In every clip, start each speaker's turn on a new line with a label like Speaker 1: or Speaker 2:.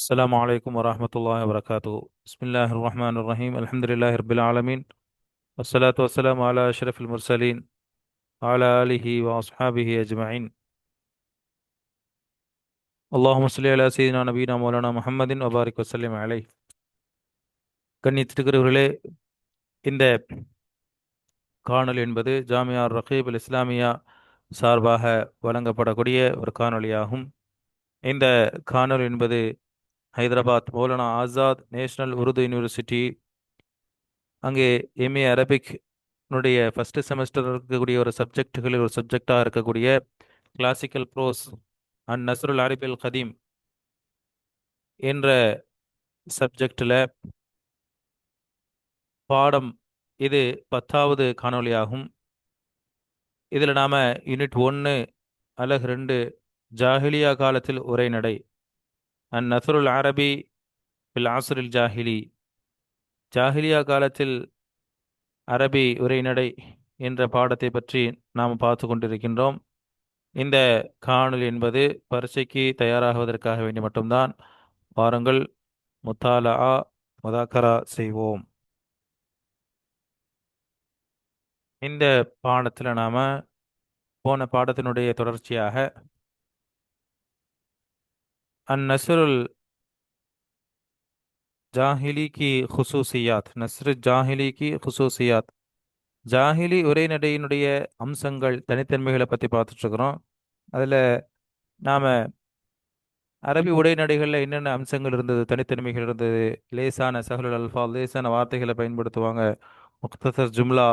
Speaker 1: السلام عليكم ورحمة الله وبركاته. بسم الله الرحمن الرحيم. الحمد لله رب العالمين، والصلاة والسلام على أشرف المرسلين وعلى آله وأصحابه أجمعين. اللهم صل على سيدنا نبينا مولانا محمد وبارك وسلم عليه. கண்ணியத்திற்குரியவர்களே, இந்த காணொளி என்பது ஜாமியா ரகீப் அல் இஸ்லாமியா சார்பாக வழங்கப்படக்கூடிய ஒரு காணொளியாகும். இந்த காணொளி என்பது ஹைதராபாத் மௌலானா ஆசாத் நேஷனல் உருது யூனிவர்சிட்டி, அங்கே எம்ஏ அரபிக் ஃபர்ஸ்ட் செமஸ்டர் இருக்கக்கூடிய ஒரு சப்ஜெக்டுகளில் ஒரு சப்ஜெக்டாக இருக்கக்கூடிய கிளாசிக்கல் ப்ரோஸ் அண்ட் நஸ்ருல் அரபில் கதீம் என்ற சப்ஜெக்டில் பாடம் இது 10வது காணொளியாகும். இதில் நாம் யூனிட் 1 அலகு 2 ஜாஹிலியா காலத்தில் உரைநடை அண்ட் நஸ்ருல் அரபி பில் ஆசுரில் ஜாஹிலி, ஜாஹிலியா காலத்தில் அரபி உரைநடை என்ற பாடத்தை பற்றி நாம் பார்த்து கொண்டிருக்கின்றோம். இந்த காணொளி என்பது பரீட்சைக்கு தயாராகுவதற்காக வேண்டி மட்டும்தான். வாருங்கள், முத்தாலா முதாக்கரா செய்வோம். இந்த பாடத்தில் நாம் போன பாடத்தினுடைய தொடர்ச்சியாக நஸ்ருல் ஜாஹிலி கி ஹுசூசியாத், நஸ்ரு ஜாஹிலி கி ஹுசூசியாத், ஜாஹிலி உரைநடையினுடைய அம்சங்கள், தனித்தன்மைகளை பற்றி பார்த்துட்ருக்குறோம். அதில் நாம் அரபி உரைநடைகளில் என்னென்ன அம்சங்கள் இருந்தது, தனித்தன்மைகள் இருந்தது, லேசான சஹலுல் அல்ஃபால், லேசான வார்த்தைகளை பயன்படுத்துவாங்க, முக்தசர் ஜும்லா,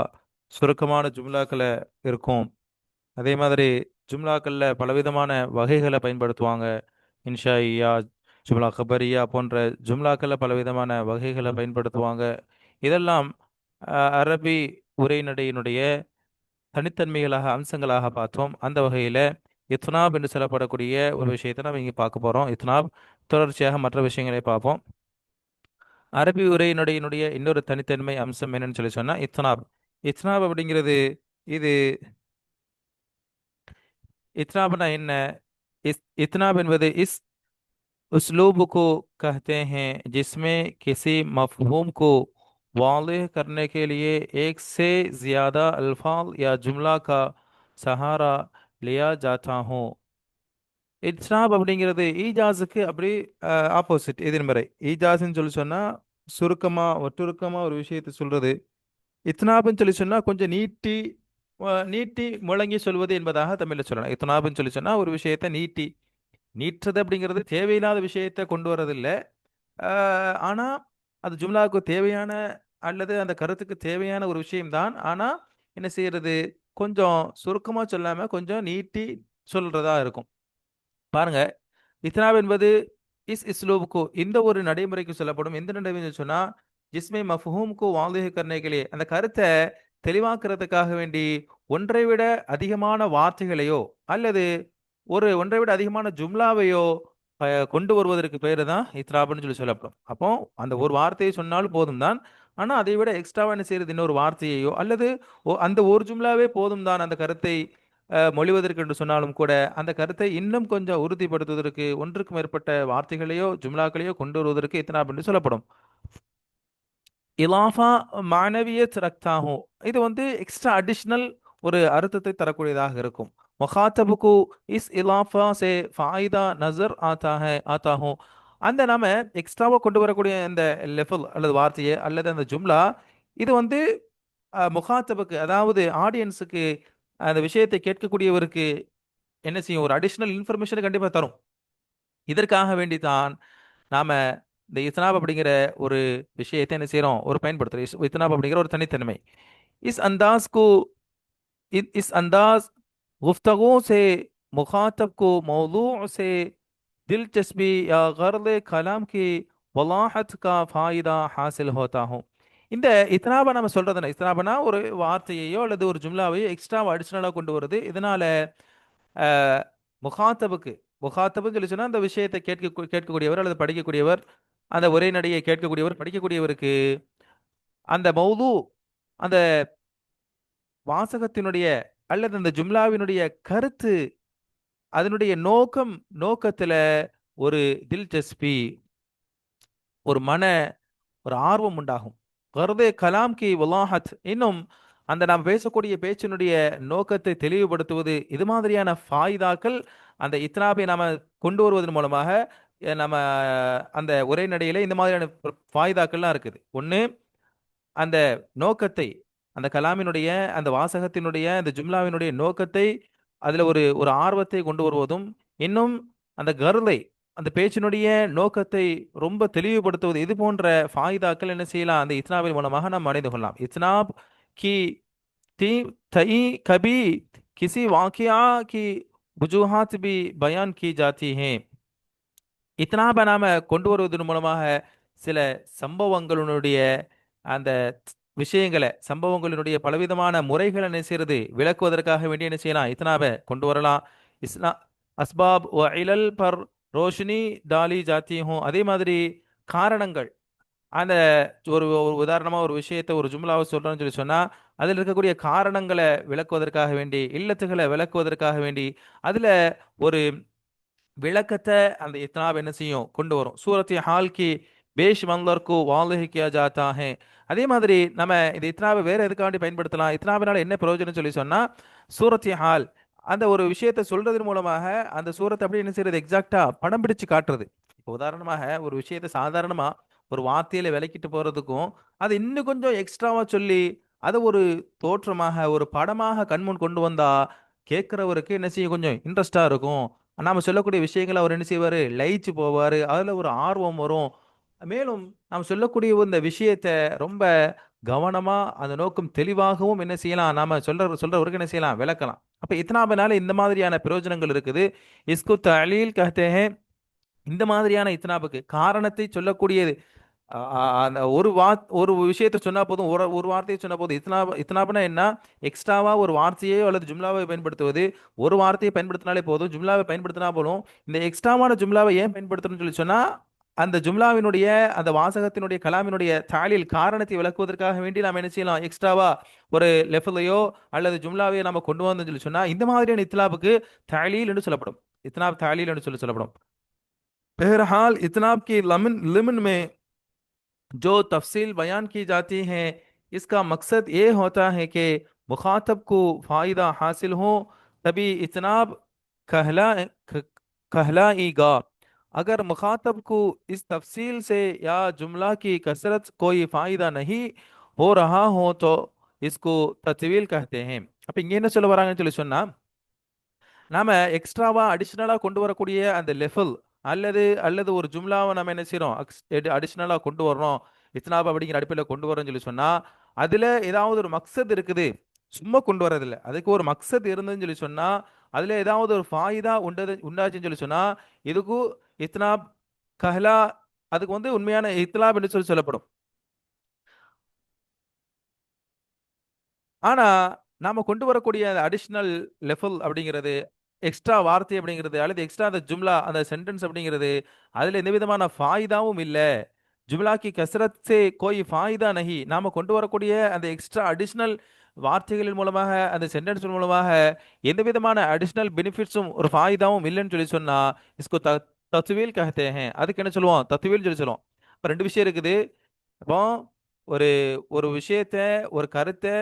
Speaker 1: சுருக்கமான ஜும்லாக்களை இருக்கும். அதே மாதிரி ஜும்லாக்களில் பலவிதமான வகைகளை பயன்படுத்துவாங்க. இன்ஷாஇயா, ஜும்லா கபரியா போன்ற ஜும்லாக்களில் பலவிதமான வகைகளை பயன்படுத்துவாங்க. இதெல்லாம் அரபி உரைநடையினுடைய தனித்தன்மைகளாக, அம்சங்களாக பார்த்தோம். அந்த வகையில் இத்னாப் என்று சொல்லப்படக்கூடிய ஒரு விஷயத்தை நம்ம இங்கே பார்க்க போகிறோம். இத்னாப் தொடர்ச்சியாக மற்ற விஷயங்களை பார்ப்போம். அரபி உரையினுடைய இன்னொரு தனித்தன்மை அம்சம் என்னன்னு சொல்லி சொன்னால் இத்னாப். இத்னாப் அப்படிங்கிறது, இது इतनाबना என்ன? इतनाब என்பது इस उसलूब को कहते हैं जिसमें किसी मफहूम को वाज़ेह करने के लिए एक से ज़्यादा अल्फाज या जुमला का सहारा लिया जाता हो. இத்னாப் அப்படிங்கிறது ஈஜாஸுக்கு அப்படி ஆப்போசிட், எதிர்மறை. ஈஜாஸ்ன்னு சொல்லி சொன்னால் சுருக்கமாக ஒட்டுருக்கமாக ஒரு விஷயத்தை சொல்கிறது. இத்னாப்னு சொல்லி சொன்னால் கொஞ்சம் நீட்டி நீட்டி முழங்கி சொல்வது என்பதாக தமிழில் சொல்லலாம். இத்னாப்னு சொல்லி சொன்னால் ஒரு விஷயத்தை நீட்டுறது அப்படிங்கிறது தேவையில்லாத விஷயத்தை கொண்டு வரதில்லை. ஆனால் அது ஜும்லாவுக்கு தேவையான அல்லது அந்த கருத்துக்கு தேவையான ஒரு விஷயம்தான். ஆனால் என்ன செய்யறது, கொஞ்சம் சுருக்கமாக சொல்லாமல் கொஞ்சம் நீட்டி சொல்றதா இருக்கும். பாருங்க, இத்னாப் என்பது இஸ்லூபுக்கு, இந்த ஒரு நடைமுறைக்கு சொல்லப்படும். எந்த நடைமுறை சொன்னா ஜிஸ்மே மஃஹூம்க்கு வாலிஹ் கர்னேகலே, அந்த கருத்தை தெளிவாக்குறதுக்காக வேண்டி ஒன்றை விட அதிகமான வார்த்தைகளையோ அல்லது ஒன்றை விட அதிகமான ஜும்லாவையோ கொண்டு வருவதற்கு பேரு தான் இத்ராப்னு சொல்லி சொல்லப்படும். அப்போ அந்த ஒரு வார்த்தையை சொன்னாலும் போதும் தான். ஆனா அதை விட எக்ஸ்ட்ராவா என்ன செய்யறது, இன்னொரு வார்த்தையையோ அல்லது அந்த ஒரு ஜும்லாவே போதும் தான் அந்த கருத்தை மொழிவதற்கு என்று சொன்னாலும் கூட அந்த கருத்தை இன்னும் கொஞ்சம் உறுதிப்படுத்துவதற்கு ஒன்றுக்கு மேற்பட்ட வார்த்தைகளையோ ஜும்லாக்களையோ கொண்டு வருவதற்கு இத்னாப் என்று சொல்லப்படும். இலாஃபா மானவியத் ரக்தாகும், இது எக்ஸ்ட்ரா அடிஷ்னல் ஒரு அர்த்தத்தை தரக்கூடியதாக இருக்கும். முகாத்தபுக்கு இஸ் இலாஃபா சே ஃபாயிதா நசர் ஆத்தாகும், அந்த நாம எக்ஸ்ட்ராவா கொண்டு வரக்கூடிய அந்த லெஃபல் அல்லது வார்த்தையை அல்லது அந்த ஜும்லா, இது முகாத்தபுக்கு, அதாவது ஆடியன்ஸுக்கு, அந்த விஷயத்தை கேட்கக்கூடியவருக்கு என்ன செய்யும், ஒரு அடிஷ்னல் இன்ஃபர்மேஷனை கண்டிப்பாக தரும். இதற்காக வேண்டித்தான் நாம இந்த இத்னாப் அப்படிங்கிற ஒரு விஷயத்தை என்ன செய்யறோம், ஒரு பயன்படுத்துறோம். இத்னாப் அப்படிங்கிற ஒரு தனித்தன்மை. இஸ் अंदाज को इस अंदाज गुफ्तगू से मुखातब को मौजू से दिलचस्पी या गर्द कलाम की वलाहत का फायदा हासिल होता हो. இந்த இத்னாபா நம்ம சொல்றதுனா, இத்னாபனா ஒரு வார்த்தையையோ அல்லது ஒரு ஜும்லாவையோ எக்ஸ்ட்ரா அடிஷனலாக கொண்டு வருது. இதனால முகாத்தபுன்னு சொல்லி சொன்னா அந்த விஷயத்தை கேட்கக்கூடியவர் அல்லது படிக்கக்கூடியவர், அந்த உரைநடையை கேட்கக்கூடியவர், படிக்கக்கூடியவருக்கு அந்த மௌது, அந்த வாசகத்தினுடைய அல்லது அந்த ஜும்லாவினுடைய கருத்து, அதனுடைய நோக்கத்துல ஒரு தில்சஸ்பி, ஒரு ஒரு ஆர்வம் உண்டாகும். கர்தே கலாம் கி வலாஹத், இன்னும் அந்த நாம் பேசக்கூடிய பேச்சினுடைய நோக்கத்தை தெளிவுபடுத்துவது, இது மாதிரியான ஃபாயிதாக்கள் அந்த இத்னாபை நாம கொண்டு வருவதன் மூலமாக நம்ம அந்த உரைநடையில இந்த மாதிரியான ஃபாயிதாக்கள்லாம் இருக்குது. ஒன்று, அந்த நோக்கத்தை, அந்த கலாமினுடைய அந்த வாசகத்தினுடைய அந்த ஜும்லாவினுடைய நோக்கத்தை, அதுல ஒரு ஒரு ஆர்வத்தை கொண்டு வருவதும், இன்னும் அந்த கருதை, அந்த பேச்சினுடைய நோக்கத்தை ரொம்ப தெளிவுபடுத்துவது, இது போன்ற ஃபாயிதாக்கள் என்ன செய்யலாம், அந்த இத்னாவின் மூலமாக நாம் அடைந்து கொள்ளலாம். இத்னாப் கி ती तई कभी किसी वाकया की वजूहात भी बयान की जाती हैं. இத்னாப நாம கொண்டு வருவதன் மூலமாக சில சம்பவங்களுடைய அந்த சம்பவங்களினுடைய பலவிதமான முறைகளை என்ன செய்யறது, விளக்குவதற்காக வேண்டி என்ன செய்யலாம், இத்னாப கொண்டு வரலாம். இஸ்லா அஸ்பாப் வ இலல் பர் ரோஷினி டாலி ஜாத்தி ஹூம், அதே மாதிரி காரணங்கள், அந்த ஒரு உதாரணமா ஒரு விஷயத்தை ஒரு ஜும்லாவை சொல்றோம்னு சொல்லி சொன்னா, அதில் இருக்கக்கூடிய காரணங்களை விளக்குவதற்காக வேண்டி, இல்லத்துகளை விளக்குவதற்காக வேண்டி, அதுல ஒரு விளக்கத்தை அந்த இத்னாப் என்ன செய்யும், கொண்டு வரும். சூரத் ஹால் கி பேஷ் மன்லர்க்கு வாலிஹ் கியா ஜாத்தா ஹே. அதே மாதிரி நம்ம இந்த இத்னாவை வேற எதுக்காண்டி பயன்படுத்தலாம், இத்னாவினால என்ன பிரயோஜனம் சொல்லி சொன்னா, சூரத் ஹால், அந்த ஒரு விஷயத்தை சொல்றதன் மூலமாக அந்த சூரத்தை அப்படி என்ன செய்யறது, எக்ஸாக்டா படம் பிடிச்சு காட்டுறது. இப்போ உதாரணமாக ஒரு விஷயத்தை சாதாரணமா ஒரு வார்த்தையில விளக்கிட்டு போறதுக்கும், அதை இன்னும் கொஞ்சம் எக்ஸ்ட்ராவா சொல்லி அதை ஒரு தோற்றமாக ஒரு படமாக கண்முன் கொண்டு வந்தா கேட்கிறவருக்கு என்ன செய்யும், கொஞ்சம் இன்ட்ரெஸ்டா இருக்கும். நாம சொல்லக்கூடிய விஷயங்களை அவர் என்ன செய்வாரு, லயிச்சு போவாரு, அதுல ஒரு ஆர்வம் வரும். மேலும் நாம் சொல்லக்கூடிய இந்த விஷயத்தை ரொம்ப கவனமா, அந்த நோக்கம் தெளிவாகவும் என்ன செய்யலாம், நாம சொல்றவருக்கு என்ன செய்யலாம், விளக்கலாம். அப்ப இத்னாபனால இந்த மாதிரியான பிரயோஜனங்கள் இருக்குது. இஸ்கு தலீல் கஹ்தே ஹே. இந்த மாதிரியான இத்னாபுக்கு காரணத்தை சொல்லக்கூடியது. அந்த ஒரு விஷயத்தை சொன்னா போதும், ஒரு வார்த்தையை சொன்னா போதும். இத்னாப்னா என்ன, எக்ஸ்ட்ராவா ஒரு வார்த்தையோ அல்லது ஜும்லாவை பயன்படுத்துவது. ஒரு வார்த்தையை பயன்படுத்தினாலே போதும், ஜும்லாவை பயன்படுத்தினா போதும். இந்த எக்ஸ்ட்ராவான ஜும்லாவை ஏன் பயன்படுத்தணும்னு சொல்லி சொன்னா, அந்த ஜும்லாவினுடைய அந்த வாசகத்தினுடைய கலாமினுடைய தாலில் காரணத்தை விளக்குவதற்காக வேண்டி நாம் என்ன செய்யலாம், எக்ஸ்ட்ராவா ஒரு லெஃபலையோ அல்லது ஜும்லாவையோ நம்ம கொண்டு வந்தோம்னு சொல்லி சொன்னா, இந்த மாதிரியான இத்லாபுக்கு தாலீல் என்று சொல்லப்படும். இத்னாப் தாலீல் என்று சொல்லப்படும். बहरहाल इतनाब की लमन लिमन में जो तफसील बयान की जाती है, इसका मकसद ये होता है कि मुखातब को फ़ायदा हासिल हो, तभी इतनाब कहला कहलाएगा। अगर मुखातब को इस तफसील से या जुमला की कसरत कोई फ़ायदा नहीं हो रहा हो तो इसको तत्वील कहते हैं. அப்ப இங்க என்ன சொல்ல வராங்கன்னு சொல்லி சொன்னா, நாம எக்ஸ்ட்ராவா அடிஷனலா கொண்டு வரக்கூடிய அந்த லெஃபல் அல்லது அல்லது ஒரு ஜும்லாவை நம்ம என்ன செய்யறோம், அடிஷனலா கொண்டு வர்றோம், இத்னாப் அப்படிங்கிற அடிப்படையில் கொண்டு வரோம்னு சொல்லி சொன்னா, அதுல ஏதாவது ஒரு மக்சத் இருக்குது, சும்மா கொண்டு வரதில்லை, அதுக்கு ஒரு மக்சத் இருந்ததுன்னு சொல்லி சொன்னா, அதுல ஏதாவது ஒரு ஃபாயிதா உண்டாச்சுன்னு சொல்லி சொன்னா, இதுக்கு இத்னாப் கஹ்லா, அதுக்கு உண்மையான இத்லாப் என்று சொல்லி சொல்லப்படும். ஆனா நாம கொண்டு வரக்கூடிய அடிஷனல் லெவல் அப்படிங்கிறது, எக்ஸ்ட்ரா வார்த்தை அப்படிங்கிறது, அல்லது எக்ஸ்ட்ரா அந்த ஜும்லா அந்த சென்டென்ஸ் அப்படிங்கிறது, அதுல எந்த விதமான ஃபாயிதாவும் இல்ல. ஜும்லா கி கசரத் சே கோய் ஃபாயிதா நஹி. நாம கொண்டு வரக்கூடிய அந்த எக்ஸ்ட்ரா அடிஷனல் வார்த்தைகளின் மூலமாக, அந்த சென்டென்ஸ் மூலமாக எந்த விதமான அடிஷனல் பெனிஃபிட்ஸும் ஒரு ஃபாயிதாவும் இல்லைன்னு சொல்லி சொன்னா, இஸ்கோ தத்வீல் கஹ்தே ஹேன். அதுக்கு என்ன சொல்லுவோம், தத்வீல் சொல்லி சொல்லுவோம். இப்ப ரெண்டு விஷயம் இருக்குது. அப்போ ஒரு ஒரு விஷயத்த, ஒரு கருத்தை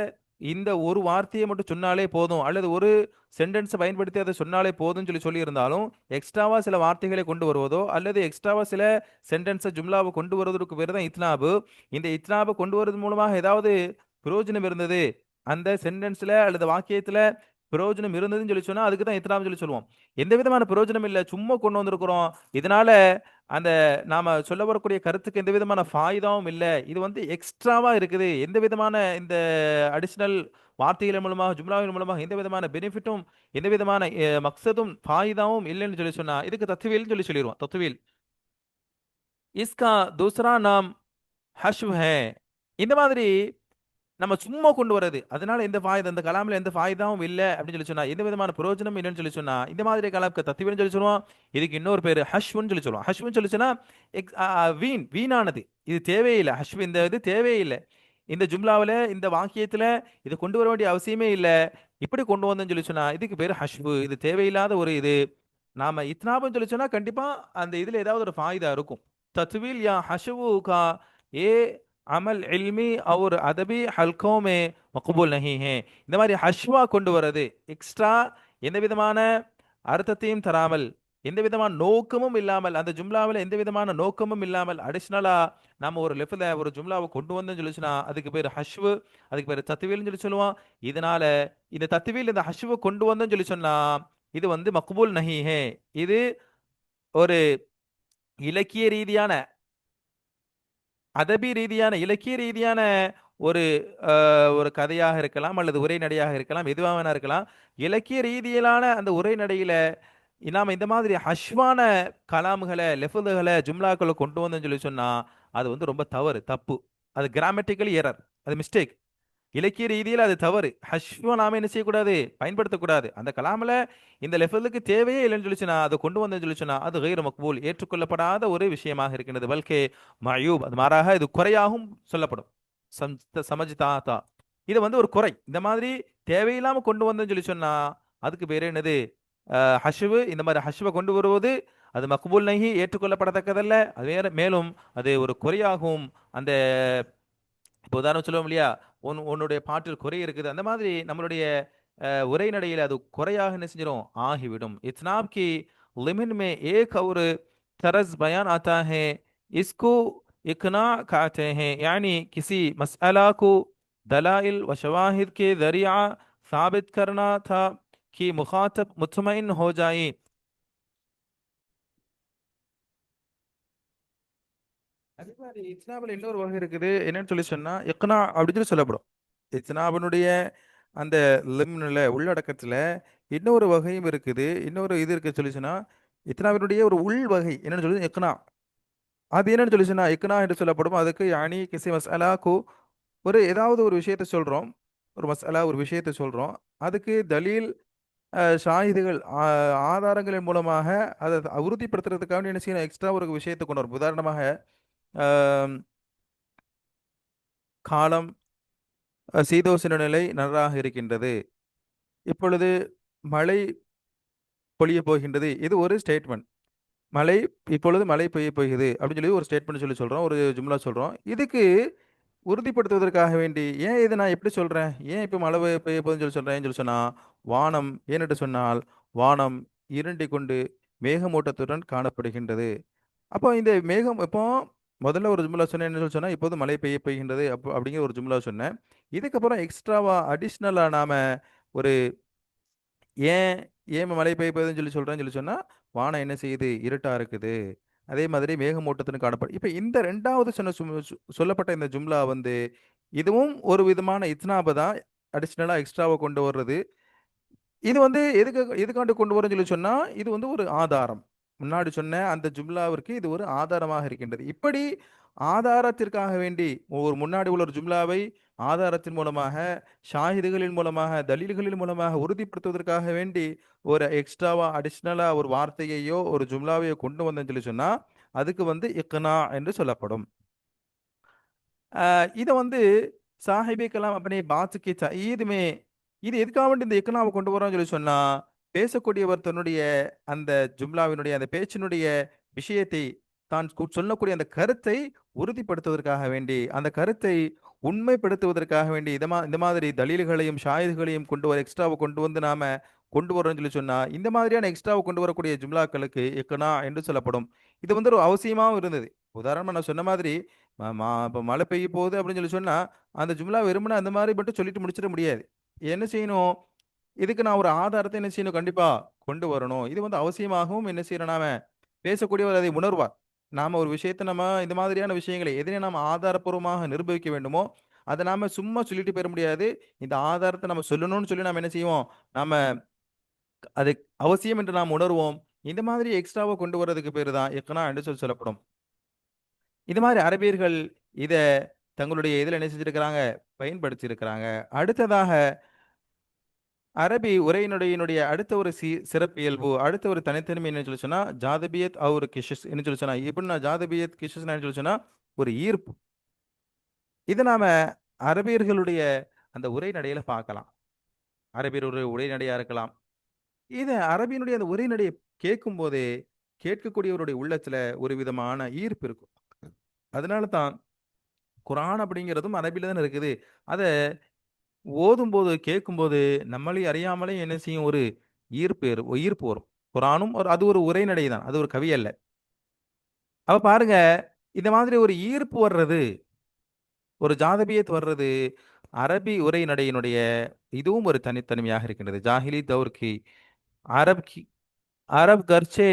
Speaker 1: இந்த ஒரு வார்த்தையை மட்டும் சொன்னாலே போதும், அல்லது ஒரு சென்டென்ஸை பயன்படுத்தி அதை சொன்னாலே போதும்னு சொல்லி இருந்தாலும், எக்ஸ்ட்ராவா சில வார்த்தைகளை கொண்டு வருவதோ அல்லது எக்ஸ்ட்ராவா சில சென்டென்ஸை ஜும்லாவை கொண்டு வருவதற்கு பேர் தான் இத்னாபு. இந்த இத்னாபை கொண்டு வருவது மூலமாக ஏதாவது பிரயோஜனம் இருந்தது, அந்த சென்டென்ஸ்ல அல்லது வாக்கியத்துல பிரயோஜனம் இருந்ததுன்னு சொல்லி சொன்னா, அதுக்கு தான் இத்னாப் சொல்லி சொல்லுவோம். எந்த விதமான பிரயோஜனம் இல்லை, சும்மா கொண்டு வந்திருக்கிறோம், இதனால அந்த நாம சொல்ல வரக்கூடிய கருத்துக்கு எந்த விதமான ஃபாயிதாவும் இல்லை, இது எக்ஸ்ட்ராவா இருக்குது, எந்த விதமான இந்த அடிஷனல் வார்த்தைகள் மூலமாக ஜும்லாவின் மூலமாக எந்த விதமான பெனிஃபிட்டும் எந்த விதமான மக்சதும் ஃபாயிதாவும் இல்லைன்னு சொல்லி சொன்னா, இதுக்கு தத்துவீல் சொல்லிடுவோம். தத்துவீல். இஸ்கா தூசரா நாம் ஹஷ்வ் ஹே. இந்த மாதிரி நம்ம சும்மா கொண்டு வர்றது, அதனால எந்த ஃபாயிதா, அந்த கலாமில் எந்த ஃபாயிதாவும் இல்லை அப்படின்னு சொல்லி சொன்னா, எந்த விதமான பிரயோஜனம் இல்லைன்னு சொல்லி சொன்னா, இந்த மாதிரி கலாம்க்கு தத்துவன்னு சொல்லி சொல்லுவோம். இதுக்கு இன்னொரு பேரு ஹஷ்வன்னு சொல்லி சொல்லுவோம். ஹஷ்வன்னு சொல்லி சொன்னா வீணானது, இது தேவையில்லை. ஹஷ்வ் இந்த இது தேவையில்லை, இந்த ஜும்லாவில் இந்த வாக்கியத்துல இது கொண்டு வர வேண்டிய அவசியமே இல்லை, இப்படி கொண்டு வந்தோம்னு சொல்லி சொன்னா இதுக்கு பேரு ஹஷ்வு, இது தேவையில்லாத ஒரு இது. நாம இத்னாபுன்னு சொல்லி சொன்னா கண்டிப்பா அந்த இதுல ஏதாவது ஒரு ஃபாயிதா இருக்கும். तत्वील या हशवू का ये அமல் இல்மி और அதபி ஹல்கோமே மக்பூல் நஹி ஹே. இந்த மாதிரி ஹஷ்வா கொண்டு வர்றது, எக்ஸ்ட்ரா எந்த விதமான அர்த்தத்தையும் தராமல், எந்த விதமான நோக்கமும் இல்லாமல், அந்த ஜும்லாவில் எந்த விதமான நோக்கமும் இல்லாமல் அடிஷ்னலா நம்ம ஒரு லெஃப்ல ஒரு ஜும்லாவை கொண்டு வந்தோம்னு சொல்லிச்சுன்னா அதுக்கு பேர் ஹஷ்வு, அதுக்கு பேர் தத்துவீல்னு சொல்லி சொல்லுவோம். இதனால இந்த தத்துவீல் இந்த ஹஷ்வு கொண்டு வந்தோம்னு சொல்லி சொன்னா இது வந்து மக்பூல் நஹி ஹே. இது ஒரு இலக்கிய ரீதியான, அதபி ரீதியான, இலக்கிய ரீதியான ஒரு ஒரு கதையாக இருக்கலாம் அல்லது உரைநடையாக இருக்கலாம், எதுவாக வேணா இருக்கலாம். இலக்கிய ரீதியிலான அந்த உரைநடையில நாம இந்த மாதிரி ஹஷ்வான கலாம்களை, லெஃபுதுகளை, ஜும்லாக்களை கொண்டு வந்தோம்னு சொல்லி சொன்னா அது வந்து ரொம்ப தவறு, தப்பு. அது கிராமட்டிக்கல் எரர், அது மிஸ்டேக். இலக்கிய ரீதியில் அது தவறு. ஹஷ்வ நாம என்ன செய்யக்கூடாது, பயன்படுத்தக்கூடாது. அந்த கலாமில் இந்த லெஃபலுக்கு தேவையே இல்லைன்னு சொல்லிச்சுன்னா அதை கொண்டு வந்து சொல்லிச்சுன்னா அது கைர் மக்பூல், ஏற்றுக்கொள்ளப்படாத ஒரு விஷயமாக இருக்கின்றது. பல்கே மயூப், அது மாறாக இது குறையாகவும் சொல்லப்படும். சமஜ்தாதா, இது வந்து ஒரு குறை. இந்த மாதிரி தேவையில்லாம கொண்டு வந்தோம்னு சொல்லி சொன்னா அதுக்கு பேர் என்னது, ஹஷ்வு. இந்த மாதிரி ஹஷ்வை கொண்டு வருவது அது மக்பூல் நஹி, ஏற்றுக்கொள்ளப்படத்தக்கதல்ல. அது வேற, மேலும் அது ஒரு குறையாகவும், அந்த இப்போ உதாரணம் சொல்லுவோம் இல்லையா, உன்னுடைய பாட்டில் குறை இருக்குது, அந்த மாதிரி நம்மளுடைய உரைநடையில் அது குறையாக என்ன செஞ்சிடும், ஆகிவிடும். इत्नाब की लिमिट में एक और तरज बयान आता है, इसको इकना कहते हैं, यानी किसी मसला को दलाइल व शवाहिद के जरिया साबित करना था कि मुखातब मुतमईन हो जाए. அதே மாதிரி இத்னாபில் இன்னொரு வகை இருக்குது, என்னன்னு சொல்லி சொன்னா இக்னா அப்படின்னு சொல்லி சொல்லப்படும். இத்னாபினுடைய அந்த லிம்னுல உள்ளடக்கத்துல இன்னொரு வகையும் இருக்குது, இன்னொரு இது இருக்கு சொல்லி சொன்னா இத்னாபினுடைய ஒரு உள் வகை என்னன்னு சொல்லி இக்னா. அது என்னன்னு சொல்லி சொன்னா இக்னா என்று சொல்லப்படும். அதுக்கு யானி கிசி மசாலாக்கு, ஒரு ஏதாவது ஒரு விஷயத்தை சொல்றோம், ஒரு மசாலா ஒரு விஷயத்தை சொல்றோம், அதுக்கு தலீல், ஷாஹிதுகள், ஆதாரங்களின் மூலமாக அதை உறுதிப்படுத்துறதுக்காக என்ன செய்யணும், எக்ஸ்ட்ரா ஒரு விஷயத்தை கொண்டு வரும். உதாரணமாக ஆம், காலம், சீதோசன நிலை நன்றாக இருக்கின்றது, இப்பொழுது மழை பொழிய போகின்றது, இது ஒரு ஸ்டேட்மெண்ட். மழை, இப்பொழுது மழை பெய்ய போகுது அப்படின்னு சொல்லி ஒரு ஸ்டேட்மெண்ட் சொல்லி சொல்றோம், ஒரு ஜும்லா சொல்றோம். இதுக்கு உறுதிப்படுத்துவதற்காக வேண்டி ஏன் இதை நான் எப்படி சொல்றேன், ஏன் இப்போ மழை பெய்ய போகுதுன்னு சொல்லி சொல்றேன்னு சொல்லி சொன்னா, வானம் ஏனென்று சொன்னால் வானம் இருண்டி கொண்டு மேகமூட்டத்துடன் காணப்படுகின்றது. அப்போ இந்த மேகம் இப்போ முதல்ல ஒரு ஜும்லா சொன்னேன், என்ன சொல்லி சொன்னா இப்போது மழை பெய்ய போகின்றது அப்படிங்கிற ஒரு ஜும்லா சொன்னேன். இதுக்கப்புறம் எக்ஸ்ட்ராவா அடிஷ்னலா நாம ஒரு ஏன் ஏன் மழை பெய்ய போகுதுன்னு சொல்லி சொல்றேன்னு சொல்லி சொன்னா வானம் என்ன செய்யுது, இருட்டா இருக்குது, அதே மாதிரி மேகமூட்டத்துன்னு காணப்படும். இப்போ இந்த ரெண்டாவது சொல்லப்பட்ட இந்த ஜும்லா வந்து இதுவும் ஒரு விதமான இத்னாப தான், அடிஷ்னலா எக்ஸ்ட்ராவை கொண்டு வர்றது. இது வந்து எதுக்காண்டு கொண்டு வரோம்னு சொல்லி சொன்னா இது வந்து ஒரு ஆதாரம். முன்னாடி சொன்ன அந்த ஜும்லாவிற்கு இது ஒரு ஆதாரமாக இருக்கின்றது. இப்படி ஆதாரத்திற்காக வேண்டி ஒரு முன்னாடி உள்ள ஒரு ஜும்லாவை ஆதாரத்தின் மூலமாக, ஷாஹிதுகளின் மூலமாக, தலீல்களின் மூலமாக உறுதிப்படுத்துவதற்காக வேண்டி ஒரு எக்ஸ்ட்ராவா அடிஷ்னலா ஒரு வார்த்தையையோ ஒரு ஜும்லாவையோ கொண்டு வந்தேன்னு சொல்லி சொன்னா அதுக்கு வந்து இக்னா என்று சொல்லப்படும். இதை வந்து சாஹிபே கலாம் अपने बात के तईद में, இது எதுக்காக வேண்டி இந்த இக்னாவை கொண்டு வரோம்னு சொல்லி சொன்னா பேசக்கூடியவர் தன்னுடைய அந்த ஜும்லாவினுடைய அந்த பேச்சினுடைய விஷயத்தை, தான் சொல்லக்கூடிய அந்த கருத்தை உறுதிப்படுத்துவதற்காக வேண்டி, அந்த கருத்தை உண்மைப்படுத்துவதற்காக வேண்டி இந்த மாதிரி தலீல்களையும் ஷாயிதுகளையும் கொண்டு வர எக்ஸ்ட்ராவை கொண்டு வந்து நாம கொண்டு வரோம்னு சொல்லி சொன்னா இந்த மாதிரியான எக்ஸ்ட்ராவை கொண்டு வரக்கூடிய ஜும்லாக்களுக்கு இக்னா என்று சொல்லப்படும். இது வந்து ஒரு அவசியமாகவும் இருந்தது. உதாரணமா நான் சொன்ன மாதிரி இப்போ மழை பெய்ய போகுது அப்படின்னு சொல்லி சொன்னா அந்த ஜும்லா வெறுமனே அந்த மாதிரி மட்டும் சொல்லிட்டு முடிச்சிட முடியாது. என்ன செய்யணும், இதுக்கு நான் ஒரு ஆதாரத்தை என்ன செய்யணும், கண்டிப்பா கொண்டு வரணும். இது வந்து அவசியமாகவும் என்ன செய்யறோம், நாம பேசக்கூடியவர் அதை உணர்வார். நாம ஒரு விஷயத்தை நம்ம இந்த மாதிரியான விஷயங்களை எதனை நாம ஆதாரப்பூர்வமாக நிரூபிக்க வேண்டுமோ அதை நாம சும்மா சொல்லிட்டு போயிட முடியாது. இந்த ஆதாரத்தை நம்ம சொல்லணும்னு சொல்லி நாம என்ன செய்வோம், நாம அது அவசியம் என்று நாம் உணர்வோம். இந்த மாதிரி எக்ஸ்ட்ராவை கொண்டு வர்றதுக்கு பேரு தான் இக்னா என்று சொல்லப்படும். இது மாதிரி அரபியர்கள் இத தங்களுடைய இதில் என்ன செஞ்சிருக்கிறாங்க, பயன்படுத்தி இருக்கிறாங்க. அடுத்ததாக அரபி உரையினுடைய அடுத்த ஒரு சிறப்பியல்பு, அடுத்த ஒரு தனித்தன்மை என்ன சொல்லி சொன்னா ஜாதபியத் ஒரு கிஷஸ் என்ன சொல்லி சொன்னா, எப்படின்னா ஜாதபியத் கிஷஸ் சொல்லி சொன்னா ஒரு ஈர்ப்பு. இதை நாம அரபியர்களுடைய அந்த உரைநடையில பார்க்கலாம். அரபியருடைய உரைநடையா இருக்கலாம். இதை அரபியினுடைய அந்த உரைநடையை கேட்கும் போதே கேட்கக்கூடியவருடைய உள்ளத்துல ஒரு விதமான ஈர்ப்பு இருக்கும். அதனால தான் குர்ஆன் அப்படிங்கிறதும் அரபில தானே இருக்குது. அத ஓதும்போது, கேட்கும்போது நம்மளை அறியாமலே என்ன செய்யும்? ஒரு ஈர்ப்பு வரும். குர்ஆனும் அது ஒரு உரைநடை தான். அது ஒரு கவி அல்ல. அப்ப பாருங்க, இந்த மாதிரி ஒரு ஈர்ப்பு வர்றது, ஒரு ஜாதபியத் வர்றது, அரபி உரைநடையினுடைய இதுவும் ஒரு தனித்தன்மையாக இருக்கின்றது. ஜாஹிலி दौर की अरब की अरब गर्चे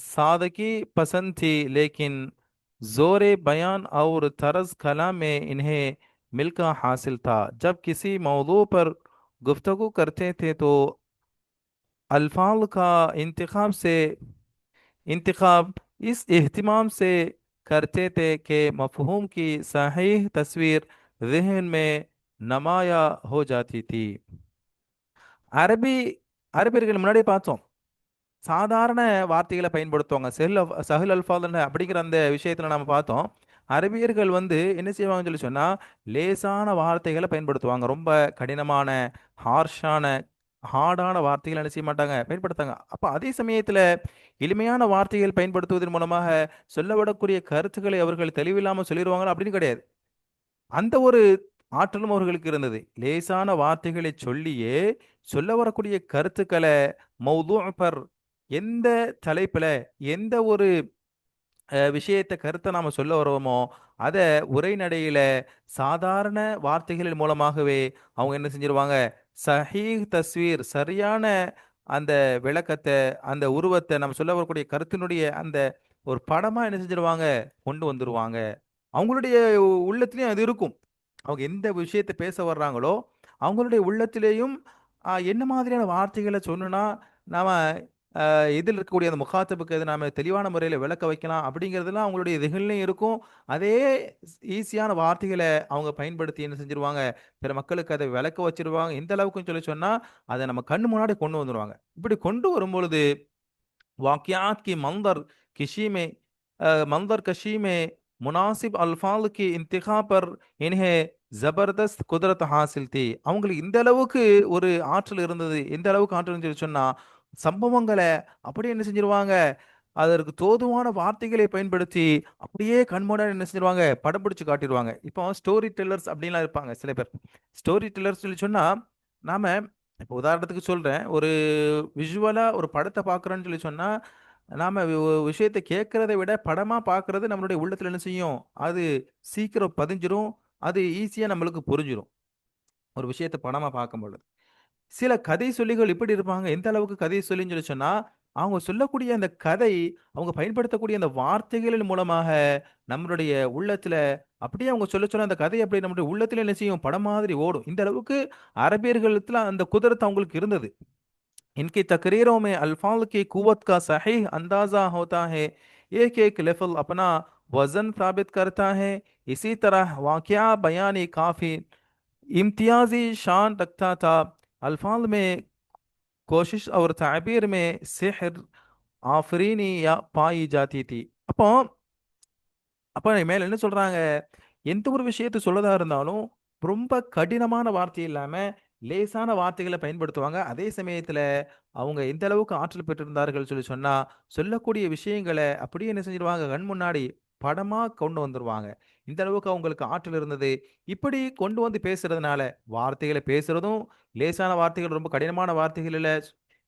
Speaker 1: सादगी पसंद थी, लेकिन जोर बयान और तर्ज कलाम में इन्हें मिलका हासिल था। जब किसी मौजू पर गुफ्तगू करते थे तो अल्फाज का इंतखाब इस एहतिमाम से करते थे कि मफहूम की सही तस्वीर जहन में नमाया हो जाती थी। அரபி அரபியர்கள் முன்னாடியே பார்த்தோம். சாதாரண வார்த்தைகளை பயன்படுத்துவாங்க. சஹல் அல்ஃபால்ன அப்படிங்கிற அந்த விஷயத்துல நாம பார்த்தோம். அரபியர்கள் வந்து என்ன செய்வாங்கன்னு சொல்லி சொன்னா, லேசான வார்த்தைகளை பயன்படுத்துவாங்க. ரொம்ப கடினமான, ஹார்ஷான, ஹார்டான வார்த்தைகளை என்ன செய்ய மாட்டாங்க, பயன்படுத்தாங்க. அப்ப அதே சமயத்துல எளிமையான வார்த்தைகள் பயன்படுத்துவதன் மூலமாக சொல்லப்படக்கூடிய கருத்துக்களை அவர்கள் தெளிவில்லாம சொல்லிருவாங்களா அப்படின்னு கிடையாது. அந்த ஒரு ஆற்றலும் அவர்களுக்கு இருந்தது. லேசான வார்த்தைகளை சொல்லியே சொல்ல வரக்கூடிய கருத்துக்களை மௌதூ பர் எந்த தலைப்புல எந்த ஒரு விஷயத்த கருத்தை நாம சொல்ல வரோமோ அத உரைநடையில சாதாரண வார்த்தைகளின் மூலமாகவே அவங்க என்ன செஞ்சிருவாங்க, சஹீஹ் தஸ்வீர் சரியான அந்த விளக்கத்தை, அந்த உருவத்தை, நம்ம சொல்ல வரக்கூடிய கருத்தினுடைய அந்த ஒரு படமா என்ன செஞ்சிருவாங்க, கொண்டு வந்துருவாங்க. அவங்களுடைய உள்ளத்திலயும் அது இருக்கும். அவங்க எந்த விஷயத்த பேச வர்றாங்களோ அவங்களுடைய உள்ளத்திலேயும் என்ன மாதிரியான வார்த்தைகளை சொன்னா நாம இதில் இருக்கக்கூடிய அந்த முகாத்தபுக்கு அதை நாம தெளிவான முறையில் விளக்க வைக்கலாம் அப்படிங்கிறதுலாம் அவங்களுடைய திகழ்லையும் இருக்கும். அதே ஈஸியான வார்த்தைகளை அவங்க பயன்படுத்தி என்ன செஞ்சிருவாங்க, பிற மக்களுக்கு அதை விளக்க வச்சிருவாங்க. எந்த அளவுக்குன்னு சொல்லி சொன்னா அதை நம்ம கண்ணு முன்னாடி கொண்டு வந்துருவாங்க. இப்படி கொண்டு வரும்பொழுது वाक़यात की किशी में मंज़र कशी में मुनासिब अल्फाज़ की इंतिखा पर इन्हें ஜபர்தஸ்த் குதிரத் ஹாசில் தீ. அவங்களுக்கு இந்த அளவுக்கு ஒரு ஆற்றல் இருந்தது. எந்த அளவுக்கு ஆற்றல்னு சொல்லி சொன்னா, சம்பவங்களை அப்படியே என்ன செஞ்சிருவாங்க, அதற்கு தோதுவான வார்த்தைகளை பயன்படுத்தி அப்படியே கண்மூடியா என்ன செஞ்சிருவாங்க, படம் பிடிச்சு காட்டிடுவாங்க. இப்போ ஸ்டோரி டெல்லர்ஸ் அப்படின்லாம் இருப்பாங்க சில பேர். ஸ்டோரி டெல்லர்ஸ் சொல்லி சொன்னா, நாம இப்போ உதாரணத்துக்கு சொல்றேன். ஒரு விஷுவலா ஒரு படத்த பார்க்குறோம்ன்னு சொல்லி சொன்னா, நாம விஷயத்த கேட்கிறத விட படமா பார்க்குறது நம்மளுடைய உள்ளத்துல என்ன செய்யும்? அது சீக்கிரம் பதிஞ்சிரும். அது ஈஸியா நம்மளுக்கு புரிஞ்சிரும். ஒரு விஷயத்த படமா பார்க்கும்பொழுது. சில கதை சொல்லிகள் எப்படி இருப்பாங்க? எந்த அளவுக்கு கதை சொல்லின்னு சொல்லி சொன்னா, அவங்க சொல்லக்கூடிய அந்த கதை, அவங்க பயன்படுத்தக்கூடிய அந்த வார்த்தைகளின் மூலமாக நம்மளுடைய உள்ளத்துல அப்படியே அவங்க சொல்ல சொல்ல அந்த கதை அப்படியே நம்முடைய உள்ளத்துல என்ன செய்யும்? படம் மாதிரி ஓடும். இந்த அளவுக்கு அரபியர்களுத்துல அந்த குதிரத்து அவங்களுக்கு இருந்தது. इनकी तकरीरों में अल्फाज की कुव्वत का सही अंदाज़ा होता है। एक-एक लफ्ज़ अपना वज़न साबित करता है। इसी तरह वाक़या बयानी काफ़ी इम्तियाज़ी शान रखता था। अल्फाज में कोशिश और ताबीर में सिहर आफरीनी या पाई जाती थी। அப்போ அப்ப மேல என்ன சொல்றாங்க? எந்த ஒரு விஷயத்த சொல்லதா இருந்தாலும், ரொம்ப கடினமான வார்த்தை இல்லாம, லேசான வார்த்தைகள பயன்படுத்துவாங்க. அதே சமயத்துல அவங்க எந்த அளவுக்கு ஆற்றல் பெற்றிருந்தார்கள் சொல்லி சொன்னா, சொல்லக்கூடிய விஷயங்கள அப்படியே என்ன செஞ்சுருவாங்க, கண் முன்னாடி படமா கொண்டு வந்துருவாங்க. இந்த அளவுக்கு அவங்களுக்கு ஆற்றல் இருந்தது. இப்படி கொண்டு வந்து பேசுறதுனால, வார்த்தைகள பேசுறதும் லேசான வார்த்தைகள், ரொம்ப கடினமான வார்த்தைகள் இல்ல.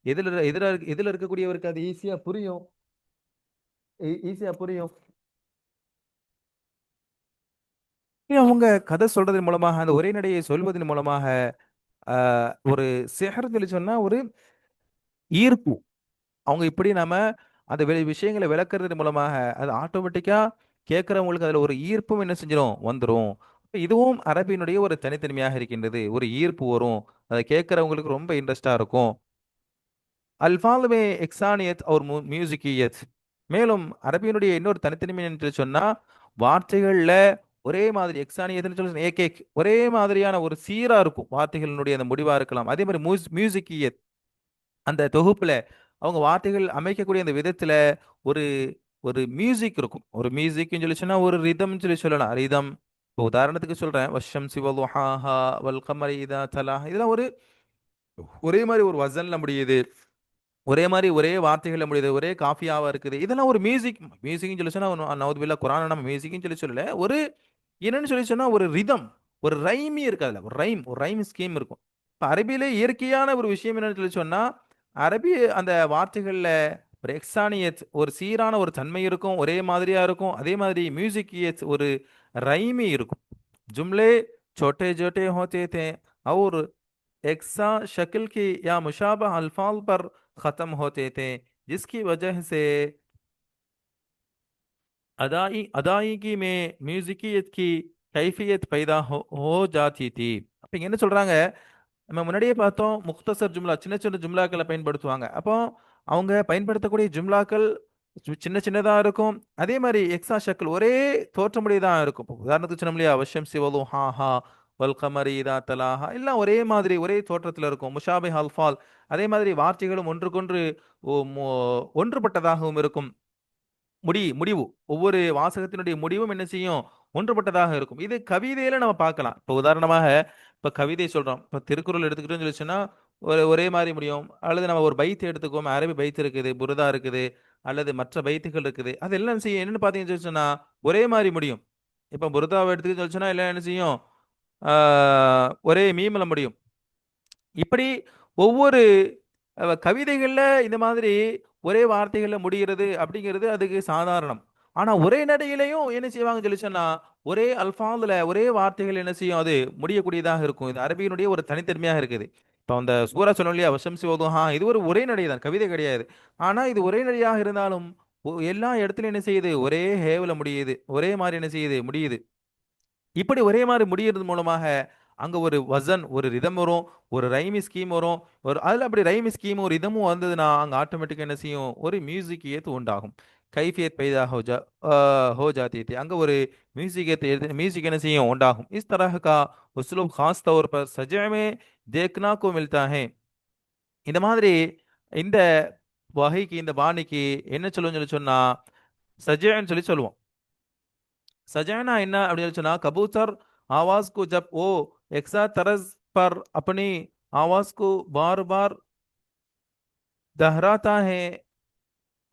Speaker 1: எதில இருக்கக்கூடியவருக்கு அது ஈஸியா புரியும். ஈஸியா புரியும். அவங்க கதை சொல்றதன் மூலமாக, அந்த உரைநடையை சொல்வதன் மூலமாக, அ ஒரு சிஹர்ன்னு சொல்லி சொன்னா ஒரு ஈர்ப்பு. அவங்க இப்படி நாம அந்த விஷயங்கள விளக்குறது மூலமாக, அது ஆட்டோமேட்டிக்கா கேட்கிறவங்களுக்கு அதுல ஒரு ஈர்ப்பும் என்ன செஞ்சிரும்? வந்துரும். இதுவும் அரபியினுடைய ஒரு தனித்தன்மையாக இருக்கின்றது. ஒரு ஈர்ப்பு வரும். அத கேட்கிறவங்களுக்கு ரொம்ப இன்ட்ரெஸ்ட்டா இருக்கும். அல்ஃபால் में इकसानियत और म्यूजिकियत. மேலும் அரபியினுடைய இன்னொரு தனித்தன்மை என்று சொன்னா, வார்த்தைகள்ல ஒரே மாதிரி எக்ஸானியத்ன்னு சொல்லி ஒரே மாதிரியான ஒரு சீரா இருக்கும். வார்த்தைகளினுடைய அந்த முடிவா இருக்கலாம். அதே மாரி மியூசிக்கியத் அந்த தொகுப்புல அவங்க வார்த்தைகள் அமைக்கக்கூடிய அந்த விதத்துல ஒரு ஒரு மியூசிக் இருக்கும். ஒரு மியூசிக்ன்னு சொல்லி சொன்னா ஒரு ரிதம்ன்னு சொல்லி சொல்லலாம். ரிதம். இப்போ உதாரணத்துக்கு சொல்றேன். வஷ்ஷம்சி வதுஹாஹா வல் கமரி இதா தலாஹா இதெல்லாம் ஒரே மாரி ஒரு வசன்ல முடியுது. ஒரே மாதிரி ஒரே வார்த்தைகள்ல முடியுது, ஒரே காஃபியாவா இருக்குது. இதெல்லாம் ஒரு மியூசிக்னு சொல்லி சொன்னா நவுதுபில்லா குரான நம்ம மியூசிக்னு சொல்லி சொல்லல. ஒரு என்னன்னு சொல்லி சொன்னா ஒரு ரிதம், ஒரு ரைமி இருக்கு, அதுல ஒரு ரைம் ஸ்கீம் இருக்கும். இப்ப அரபியிலே இயற்கையான ஒரு விஷயம் என்னன்னு சொல்லி சொன்னா, அரபி அந்த வார்த்தைகள்ல ஒரு எக்ஸானியத், ஒரு சீரான ஒரு தன்மை இருக்கும், ஒரே மாதிரியா இருக்கும். அதே மாதிரி மியூசிக்கியத், ஒரு ரைமி இருக்கும். जुमले छोटे छोटे होते थे और एकसा शक्ल की या मुशाबह अल्फाज पर ख़त्म होते थे, जिसकी वजह से अदायगी में म्यूजिकियत की कैफियत पैदा हो जाती थी. அப்ப இங்க என்ன சொல்றாங்க, நம்ம முன்னாடியே பார்த்தோம், முக்தசர் ஜும்லா சின்ன சின்ன ஜும்லாக்களை பயன்படுத்துவாங்க. அப்போ அவங்க பயன்படுத்தக்கூடிய ஜும்லாக்கள் சின்ன சின்னதா இருக்கும். அதே மாதிரி எக்ஸா ஷக்கல் ஒரே தோற்றமுடையதான் இருக்கும். இப்போ உதாரணத்துக்கு சொன்னோம் இல்லையா, வஷம் சிவலு ஹா ஹா வல் கமரி இதா தலாஹா, எல்லாம் ஒரே மாதிரி ஒரே தோற்றத்தில் இருக்கும். முஷாபி அல்ஃபால், அதே மாதிரி வார்த்தைகளும் ஒன்றுக்கொன்று ஒன்றுபட்டதாகவும் இருக்கும். முடிவு, ஒவ்வொரு வாசகத்தினுடைய முடிவும் என்ன செய்யும், ஒன்றுபட்டதாக இருக்கும். இது கவிதையில நம்ம பார்க்கலாம். இப்போ உதாரணமாக, இப்போ கவிதை சொல்றோம், இப்போ திருக்குறள் எடுத்துக்கிட்டோம்னு சொல்லிச்சுன்னா ஒரே மாதிரி முடியும். அல்லது நம்ம ஒரு பைத் எடுத்துக்கோம், அரபி பைத் இருக்குது, புருதா இருக்குது, அல்லது மற்ற பைத்துகள் இருக்குது, அது எல்லாம் செய்யும் என்னன்னு பார்த்தீங்கன்னு சொன்னா ஒரே மாதிரி முடியும். இப்போ புருதாவை எடுத்துக்கிட்டு சொல்லிச்சுன்னா எல்லாம் என்ன செய்யும், ஒரே மீம்ல முடியும். இப்படி ஒவ்வொரு கவிதைகள்ல இந்த மாதிரி ஒரே வார்த்தைகள்ல முடிகிறது அப்படிங்கிறது அதுக்கு சாதாரணம். ஆனா ஒரே நடையிலையும் என்ன செய்வாங்க சொல்லி சொன்னா, ஒரே அல்ஃபாதுல ஒரே வார்த்தைகள் என்ன செய்யும், அது முடியக்கூடியதாக இருக்கும். இது அரபியினுடைய ஒரு தனித்தன்மையாக இருக்குது. இப்போ அந்த சூரா சொல்லணும் இல்லையா, வசம் சிவதுஹா, இது ஒரு ஒரே நடை தான், கவிதை கிடையாது. ஆனா இது ஒரே நடையாக இருந்தாலும் எல்லா இடத்துலயும் என்ன செய்யுது, ஒரே ஹேவ்ல முடியுது, ஒரே மாதிரி என்ன செய்யுது முடியுது. இப்படி ஒரே மாதிரி முடியறது மூலமாக அங்க ஒரு வசன், ஒரு ரிதம் வரும், ஒரு ரைமி ஸ்கீம் வரும். ஒரு அதுல அப்படி ரைமி ஸ்கீமும் ரிதமும் வந்ததுன்னா அங்க ஆட்டோமேட்டிக்கா என்ன செய்யும், ஒரு மியூசிக்கியத் உண்டாகும். கைஃபியத் पैदा हो जाती थी, அங்க ஒரு மியூசிக் என்ன செய்யும் உண்டாகும். इस तरह का उसलूब खास तौर पर सजा में देखना को मिलता है. இந்த மாதிரி இந்த வகைக்கு, இந்த பாணிக்கு என்ன சொல்லுவோம்னு சொல்லி சொன்னா சஜன்னு சொல்லி சொல்லுவோம். सजाना என்ன அப்படின்னு சொன்னா, कबूतर आवाज को जब वो यकसा तर्ज पर अपनी आवाज को बार बार दोहराता है.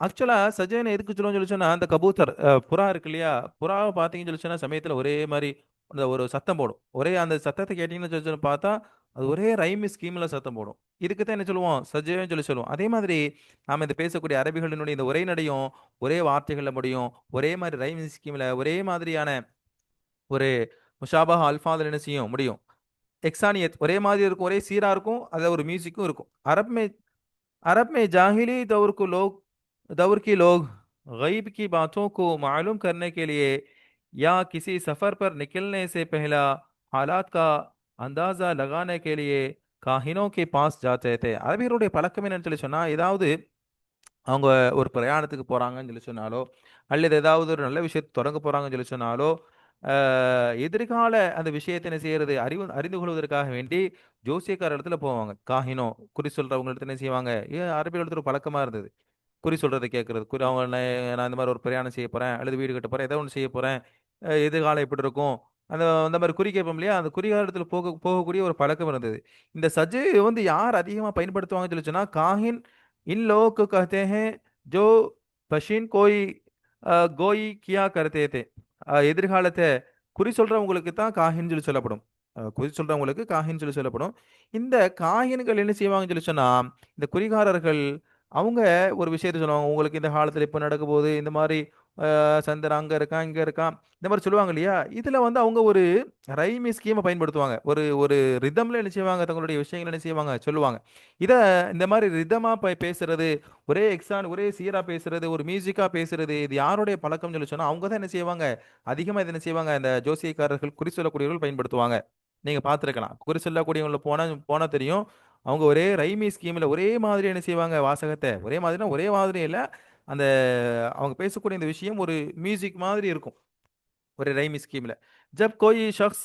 Speaker 1: ஆக்சுவலா சஜேனை எதுக்கு சொல்லுவோம்னு சொல்லி சொன்னா, அந்த கபூத்தர் புறா இருக்கு இல்லையா, புறாவை பார்த்தீங்கன்னு சொல்லி சொன்னா சமயத்துல ஒரே மாதிரி அந்த ஒரு சத்தம் போடும். ஒரே அந்த சத்தத்தை கேட்டீங்கன்னு சொல்லி சொன்னா பார்த்தா அது ஒரே ரைமி ஸ்கீம்ல சத்தம் போடும். இதுக்கு தான் என்ன சொல்லுவோம், சஜேன்னு சொல்லி சொல்லுவோம். அதே மாதிரி நாம இந்த பேசக்கூடிய அரபிகளினுடைய இந்த உரைநடையும் ஒரே வார்த்தைகள்ல முடியும், ஒரே மாதிரி ரைமி ஸ்கீம்ல ஒரே மாதிரியான ஒரு முஷாபஹா அல்ஃபாதுல என்ன செய்யும் முடியும். எக்ஸானியத் ஒரே மாதிரி இருக்கும், ஒரே சீரா இருக்கும், அதுல ஒரு மியூசிக்கும் இருக்கும். अरब में जाहिली दौर के लोग गैब की बातों को मालूम करने के लिए या किसी सफर पर निकलने से पहला हालात का अंदाजा लगाने के लिए काहिनों के पास जाते थे. அரபியருடைய பழக்கம் என்னன்னு சொல்லி சொன்னா, ஏதாவது அவங்க ஒரு பிரயாணத்துக்கு போறாங்கன்னு சொல்லி சொன்னாலோ, அல்லது ஏதாவது ஒரு நல்ல விஷயத்தை தொடங்க போறாங்கன்னு சொல்லி சொன்னாலோ, எதிர்கால அந்த விஷயத்தை என்ன செய்யறது, அறிந்து கொள்வதற்காக வேண்டி ஜோசியக்கார இடத்துல போவாங்க. காஹினோ, குறி சொல்றவங்க இடத்துல என்ன செய்வாங்க, அரபியல் இடத்துல ஒரு பழக்கமா இருந்தது. குறி சொல்றதை கேட்கறது, குறி அவங்க நான் இந்த மாதிரி ஒரு பிரயாணம் செய்ய போறேன், அல்லது வீடு கட்ட போறேன், ஏதோ ஒன்று செய்ய போறேன், எதிர்காலம் எப்படி இருக்கும், அந்த அந்த மாதிரி குறி கேட்போம் இல்லையா, அந்த குறிகாலத்தில் போகக்கூடிய ஒரு பழக்கம் இருந்தது. இந்த சஜ் வந்து யார் அதிகமாக பயன்படுத்துவாங்கன்னு சொல்லி சொன்னா, காஹின் इन लोगों को कहते हैं जो पशीन कोई கோயி கியா கருத்தே தே. எதிர்காலத்தை குறி சொல்றவங்களுக்கு தான் காஹின்னு சொல்லி சொல்லப்படும். குறி சொல்றவங்களுக்கு காஹின்னு சொல்லி சொல்லப்படும். இந்த காஹின்கள் என்ன செய்வாங்கன்னு சொல்லி சொன்னா, இந்த குறிகாரர்கள் அவங்க ஒரு விஷயத்த சொல்லுவாங்க, உங்களுக்கு இந்த காலத்துல இப்ப நடக்க போகுது, இந்த மாதிரி சந்திரன் அங்க இருக்கான், இங்க இருக்கான், இந்த மாதிரி சொல்லுவாங்க இல்லையா. இதுல வந்து அவங்க ஒரு ரைமி ஸ்கீமை பயன்படுத்துவாங்க. ஒரு ஒரு ரிதம்ல என்ன செய்வாங்க, தங்களுடைய விஷயங்கள் என்ன செய்வாங்க சொல்லுவாங்க. இத இந்த மாதிரி ரிதமா பேசுறது, ஒரே ஒரே சீரா பேசுறது, ஒரு மியூசிக்கா பேசுறது, இது யாருடைய பழக்கம்னு சொல்லி சொன்னா அவங்க தான் என்ன செய்வாங்க, அதிகமா இதை என்ன செய்வாங்க, இந்த ஜோசியக்காரர்கள், குறி சொல்லக்கூடியவர்கள் பயன்படுத்துவாங்க. நீங்க பார்த்துருக்கலாம், குறி சொல்லக்கூடியவங்கள போனா போனா தெரியும். அவங்க ஒரே ரைமி ஸ்கீம்ல ஒரே மாதிரி என்ன செய்வாங்க, வாசகத்தை ஒரே மாதிரினா ஒரே மாதிரி இல்ல, அந்த அவங்க பேசக்கூடிய இந்த விஷயம் ஒரு மியூசிக் மாதிரி இருக்கும், ஒரு ரைमी स्कीम है. जब कोई शख्स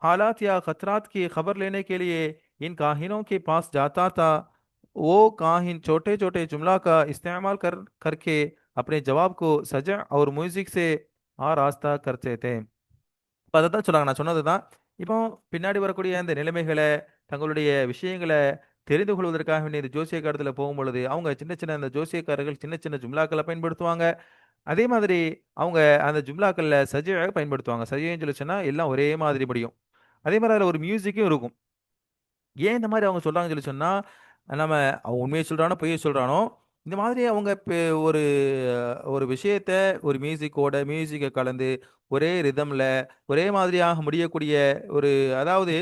Speaker 1: हालात या खतरात की खबर लेने के लिए इन काहिनों के पास जाता था, वो काहिन छोटे छोटे जुमला का इस्तेमाल करके अपने जवाब को सजा और म्यूजिक से आरास्ता करते थे. இப்போ அதை தான் சொல்றாங்க, நான் சொன்னது தான். இப்போ பின்னாடி வரக்கூடிய அந்த நிலைமைகளை, தங்களுடைய விஷயங்களை தெரிந்து கொள்வதற்காக வேண்டிய இந்த ஜோசியக்காரத்துல போகும் பொழுது அவங்க சின்ன சின்ன அந்த ஜோசியக்காரர்கள் சின்ன சின்ன ஜும்லாக்களை பயன்படுத்துவாங்க. அதே மாதிரி அவங்க அந்த ஜும்லாக்கள்ல சஜியாக பயன்படுத்துவாங்க. சஜின்னு சொல்லி சொன்னா எல்லாம் ஒரே மாதிரி முடியும். அதே மாதிரி அதுல ஒரு மியூசிக்கும் இருக்கும். ஏன் இந்த மாதிரி அவங்க சொல்றாங்கன்னு சொல்லி சொன்னா, நம்ம அவன் உண்மையை சொல்றானோ பொய்யை சொல்றானோ, இந்த மாதிரி அவங்க ஒரு ஒரு விஷயத்த ஒரு மியூசிக்கை கலந்து ஒரே ரிதம்ல ஒரே மாதிரியாக முடியக்கூடிய ஒரு, அதாவது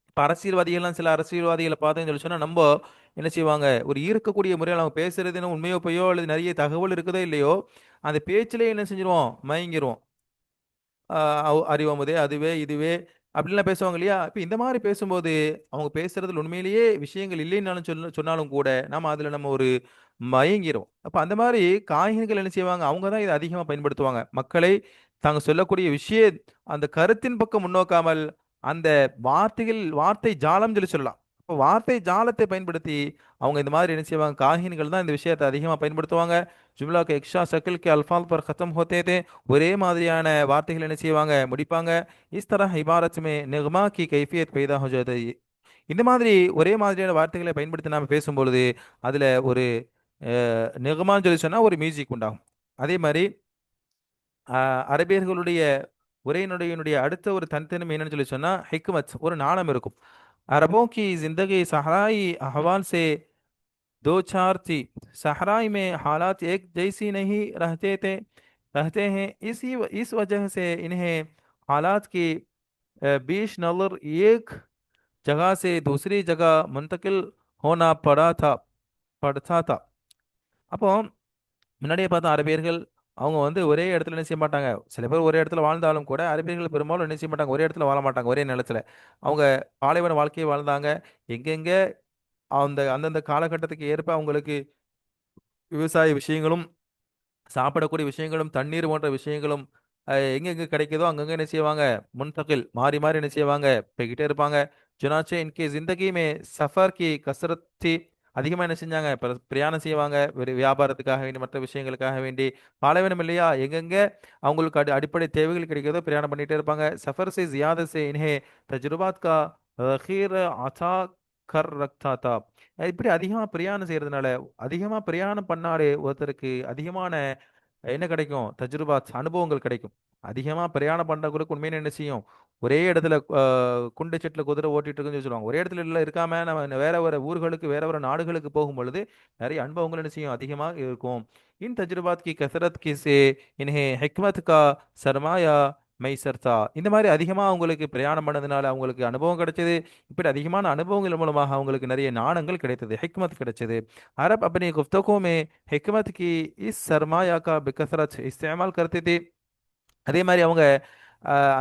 Speaker 1: இப்ப அரசியல்வாதிகள்லாம் சில அரசியல்வாதிகளை பார்த்தேன்னு சொல்லி சொன்னா நம்ம என்ன செய்வாங்க, ஒரு ஈர்க்கக்கூடிய முறையில் அவங்க பேசுறது என்ன உண்மையோ பொய்யோ அல்லது நிறைய தகவல் இருக்குதோ இல்லையோ, அந்த பேச்சிலே என்ன செஞ்சிருவோம், மயங்கிருவோம். அறிவமுதே அதுவே இதுவே அப்படின்லாம் பேசுவாங்க இல்லையா? இப்ப இந்த மாதிரி பேசும்போது அவங்க பேசுறதுல உண்மையிலேயே விஷயங்கள் இல்லைன்னாலும் சொன்னாலும் கூட நாம அதுல நம்ம ஒரு மயங்கிறோம். அப்ப அந்த மாதிரி காய்கறிகள் என்ன செய்வாங்க, அவங்க தான் இதை அதிகமா பயன்படுத்துவாங்க. மக்களை தாங்க சொல்லக்கூடிய அந்த கருத்தின் பக்கம் முன்னோக்காமல் அந்த வார்த்தை ஜாலம் சொல்லி சொல்லலாம். இப்போ வார்த்தை ஜாலத்தை பயன்படுத்தி அவங்க இந்த மாதிரி என்ன செய்வாங்க, காஹின்கள் தான் இந்த விஷயத்தை அதிகமா பயன்படுத்துவாங்க. Jumla K இக்ஷா Shakeel K அல்ஃபால் per खत्म होते थे. ஒரே மாதிரியான வார்த்தைகள் என்ன செய்வாங்க, முடிப்பாங்க. இஸ் தரஹ் இபாரத் மே நிக்மா கி கைஃபியத் பைதா ஹோ ஜாதி. இந்த மாதிரி ஒரே மாதிரியான வார்த்தைகளை பயன்படுத்தி நாம பேசும்பொழுது அதுல ஒரு நிகமான்னு சொல்லி சொன்னா ஒரு மியூசிக் உண்டாகும். அதே மாதிரி அரபியர்களுடைய உரையினுடைய அடுத்த ஒரு தனித்தன்மை என்னன்னு சொல்லி சொன்னா ஹிக்மத், ஒரு நாணம் இருக்கும். अरबों की जिंदगी सहराई अहवाल से दो चार थी। सहराई में हालात एक जैसी नहीं रहते हैं। इस वजह से इन्हें हालात की बीच नज़र एक जगह से दूसरी जगह मुंतकिल होना पड़ता था। அப்போ முன்னாடியே பார்த்தா அரபியர்கள் அவங்க வந்து ஒரே இடத்துல என்ன செய்ய மாட்டாங்க. சில பேர் ஒரே இடத்துல வாழ்ந்தாலும் கூட அரபியர்கள் பெரும்பாலும் என்ன செய்ய மாட்டாங்க, ஒரே இடத்துல வாழ மாட்டாங்க ஒரே நிலத்துல. அவங்க பாலைவன வாழ்க்கையை வாழ்ந்தாங்க. எங்கெங்க அந்தந்த காலகட்டத்துக்கு ஏற்ப அவங்களுக்கு விவசாய விஷயங்களும் சாப்பிடக்கூடிய விஷயங்களும் தண்ணீர் போன்ற விஷயங்களும் எங்கெங்க கிடைக்குதோ அங்கங்க என்ன செய்வாங்க, முன்தகில் மாறி மாறி என்ன செய்வாங்க, போய்கிட்டே இருப்பாங்க. சுனாச்சே இன்கே ஜிந்தகி மே சஃபர் கி கசரத் थी। அதிகமா என்ன செஞ்சாங்க, பிரயாணம் செய்வாங்க ஒரு வியாபாரத்துக்காக வேண்டி மற்ற விஷயங்களுக்காக வேண்டி. பாலைவனம் இல்லையா, எங்கெங்க அவங்களுக்கு அடிப்படை தேவைகள் கிடைக்கிறதோ பிரயாணம் பண்ணிட்டே இருப்பாங்க. சஃபர் से ज्यादा से इन्हें तजुर्बात का खीर अता कर रखता था। இப்படி அதிகமா பிரயாணம் செய்யறதுனால, அதிகமா பிரயாணம் பண்ணாலே ஒருத்தருக்கு அதிகமான என்ன கிடைக்கும், தஜ்ருபாத் அனுபவங்கள் கிடைக்கும். அதிகமா பிரயாணம் பண்றவங்களுக்கு உண்மையில என்ன செய்யும், ஒரே இடத்துல குண்டு செட்டுல குதிரை ஓட்டிட்டு இருக்குன்னு சொல்லுவாங்க. ஒரே இடத்துல இல்ல இருக்காம நம்ம வேற வேற ஊர்களுக்கு வேற வேற நாடுகளுக்கு போகும் பொழுது நிறைய அனுபவங்கள் என்ன செய்யும், அதிகமாக இருக்கும். இன் தஜ்ருபாத் கி கசரத் கி சே இன்ஹே ஹிக்மத் கா சர்மாயா மைசர்தா. இந்த மாதிரி அதிகமா அவங்களுக்கு பிரயாணம் பண்ணதுனால அவங்களுக்கு அனுபவம் கிடைச்சது. இப்படி அதிகமான அனுபவங்கள் மூலமாக அவங்களுக்கு நிறைய நாணங்கள் கிடைத்தது, ஹிக்மத் கிடைச்சது. अरब अपनी गुफ्तगू में हिकमत की इस सरमाया का बेकसरत इस्तेमाल करते थे। அதே மாதிரி அவங்க